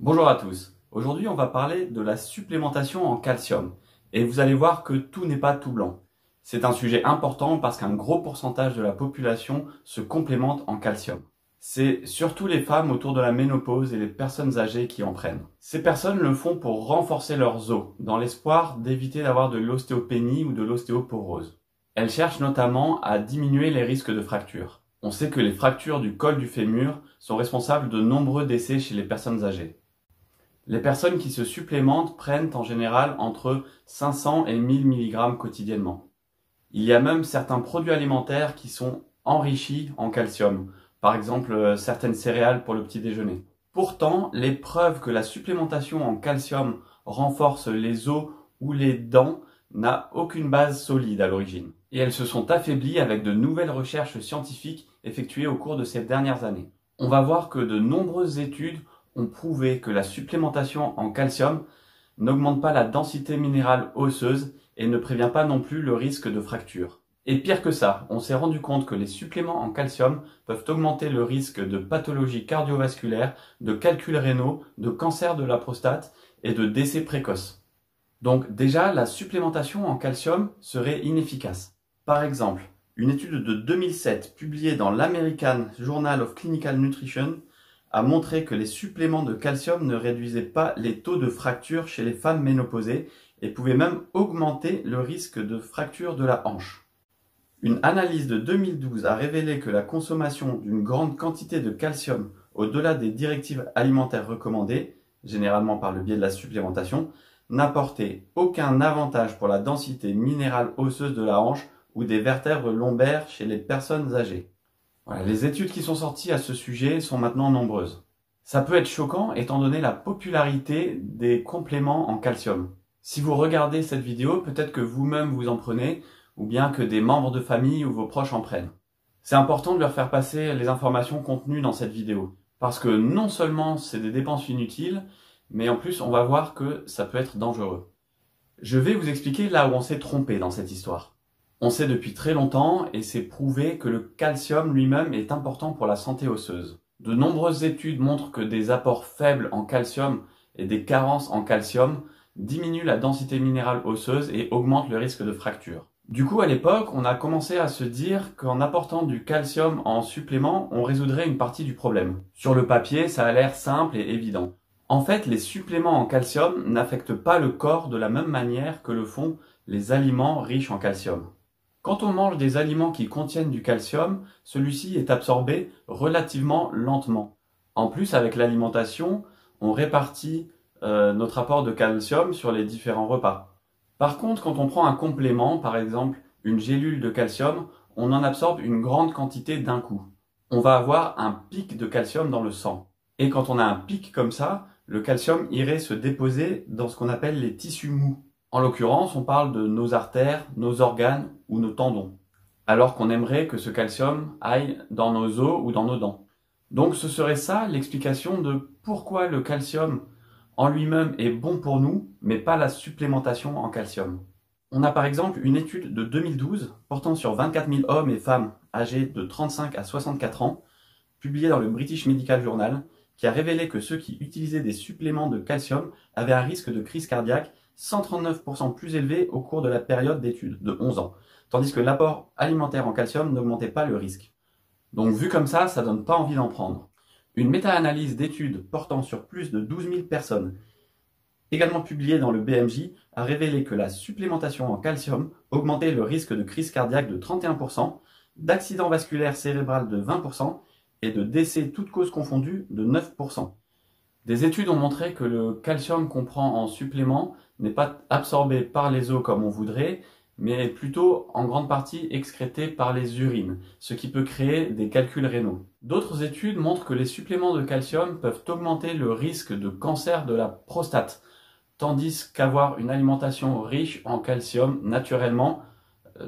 Bonjour à tous. Aujourd'hui, on va parler de la supplémentation en calcium. Et vous allez voir que tout n'est pas tout blanc. C'est un sujet important parce qu'un gros pourcentage de la population se complémente en calcium. C'est surtout les femmes autour de la ménopause et les personnes âgées qui en prennent. Ces personnes le font pour renforcer leurs os, dans l'espoir d'éviter d'avoir de l'ostéopénie ou de l'ostéoporose. Elles cherchent notamment à diminuer les risques de fractures. On sait que les fractures du col du fémur sont responsables de nombreux décès chez les personnes âgées. Les personnes qui se supplémentent prennent en général entre 500 et 1000 mg quotidiennement. Il y a même certains produits alimentaires qui sont enrichis en calcium, par exemple certaines céréales pour le petit déjeuner. Pourtant, les preuves que la supplémentation en calcium renforce les os ou les dents n'a aucune base solide à l'origine. Et elles se sont affaiblies avec de nouvelles recherches scientifiques effectuées au cours de ces dernières années. On va voir que de nombreuses études ont prouvé que la supplémentation en calcium n'augmente pas la densité minérale osseuse et ne prévient pas non plus le risque de fracture. Et pire que ça, on s'est rendu compte que les suppléments en calcium peuvent augmenter le risque de pathologies cardiovasculaires, de calculs rénaux, de cancer de la prostate et de décès précoces. Donc déjà, la supplémentation en calcium serait inefficace. Par exemple, une étude de 2007 publiée dans l'American Journal of Clinical Nutrition a montré que les suppléments de calcium ne réduisaient pas les taux de fracture chez les femmes ménopausées et pouvaient même augmenter le risque de fracture de la hanche. Une analyse de 2012 a révélé que la consommation d'une grande quantité de calcium au-delà des directives alimentaires recommandées, généralement par le biais de la supplémentation, n'apportait aucun avantage pour la densité minérale osseuse de la hanche ou des vertèbres lombaires chez les personnes âgées. Voilà, les études qui sont sorties à ce sujet sont maintenant nombreuses. Ça peut être choquant étant donné la popularité des compléments en calcium. Si vous regardez cette vidéo, peut-être que vous-même vous en prenez, ou bien que des membres de famille ou vos proches en prennent. C'est important de leur faire passer les informations contenues dans cette vidéo, parce que non seulement c'est des dépenses inutiles, mais en plus on va voir que ça peut être dangereux. Je vais vous expliquer là où on s'est trompé dans cette histoire. On sait depuis très longtemps et c'est prouvé que le calcium lui-même est important pour la santé osseuse. De nombreuses études montrent que des apports faibles en calcium et des carences en calcium diminuent la densité minérale osseuse et augmentent le risque de fracture. Du coup, à l'époque, on a commencé à se dire qu'en apportant du calcium en supplément, on résoudrait une partie du problème. Sur le papier, ça a l'air simple et évident. En fait, les suppléments en calcium n'affectent pas le corps de la même manière que le font les aliments riches en calcium. Quand on mange des aliments qui contiennent du calcium, celui-ci est absorbé relativement lentement. En plus, avec l'alimentation, on répartit notre apport de calcium sur les différents repas. Par contre, quand on prend un complément, par exemple une gélule de calcium, on en absorbe une grande quantité d'un coup. On va avoir un pic de calcium dans le sang. Et quand on a un pic comme ça, le calcium irait se déposer dans ce qu'on appelle les tissus mous. En l'occurrence, on parle de nos artères, nos organes ou nos tendons, alors qu'on aimerait que ce calcium aille dans nos os ou dans nos dents. Donc ce serait ça l'explication de pourquoi le calcium en lui-même est bon pour nous, mais pas la supplémentation en calcium. On a par exemple une étude de 2012 portant sur 24 000 hommes et femmes âgés de 35 à 64 ans, publiée dans le British Medical Journal, qui a révélé que ceux qui utilisaient des suppléments de calcium avaient un risque de crise cardiaque 139% plus élevé au cours de la période d'étude de 11 ans, tandis que l'apport alimentaire en calcium n'augmentait pas le risque. Donc vu comme ça donne pas envie d'en prendre. Une méta-analyse d'études portant sur plus de 12 000 personnes, également publiée dans le BMJ, a révélé que la supplémentation en calcium augmentait le risque de crise cardiaque de 31%, d'accident vasculaire cérébral de 20% et de décès toutes causes confondues de 9%. Des études ont montré que le calcium qu'on prend en supplément n'est pas absorbé par les os comme on voudrait, mais plutôt en grande partie excrété par les urines, ce qui peut créer des calculs rénaux. D'autres études montrent que les suppléments de calcium peuvent augmenter le risque de cancer de la prostate, tandis qu'avoir une alimentation riche en calcium naturellement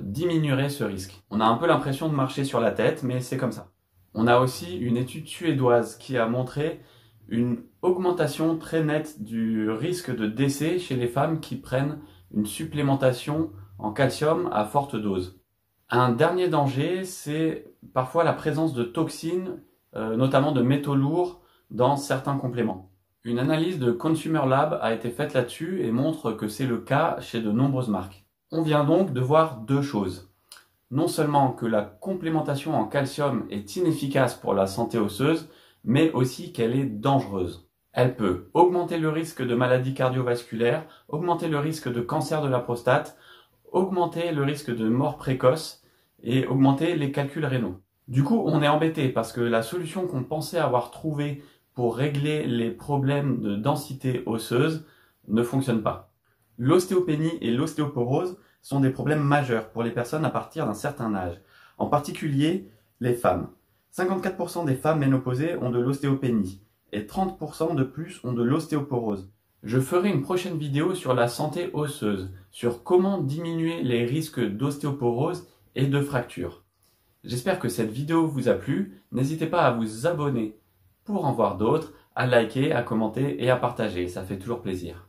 diminuerait ce risque. On a un peu l'impression de marcher sur la tête, mais c'est comme ça. On a aussi une étude suédoise qui a montré une augmentation très nette du risque de décès chez les femmes qui prennent une supplémentation en calcium à forte dose. Un dernier danger, c'est parfois la présence de toxines, notamment de métaux lourds, dans certains compléments. Une analyse de Consumer Lab a été faite là-dessus et montre que c'est le cas chez de nombreuses marques. On vient donc de voir deux choses. Non seulement que la complémentation en calcium est inefficace pour la santé osseuse, mais aussi qu'elle est dangereuse. Elle peut augmenter le risque de maladies cardiovasculaires, augmenter le risque de cancer de la prostate, augmenter le risque de mort précoce et augmenter les calculs rénaux. Du coup, on est embêté parce que la solution qu'on pensait avoir trouvée pour régler les problèmes de densité osseuse ne fonctionne pas. L'ostéopénie et l'ostéoporose sont des problèmes majeurs pour les personnes à partir d'un certain âge, en particulier les femmes. 54% des femmes ménopausées ont de l'ostéopénie et 30% de plus ont de l'ostéoporose. Je ferai une prochaine vidéo sur la santé osseuse, sur comment diminuer les risques d'ostéoporose et de fractures. J'espère que cette vidéo vous a plu. N'hésitez pas à vous abonner pour en voir d'autres, à liker, à commenter et à partager. Ça fait toujours plaisir.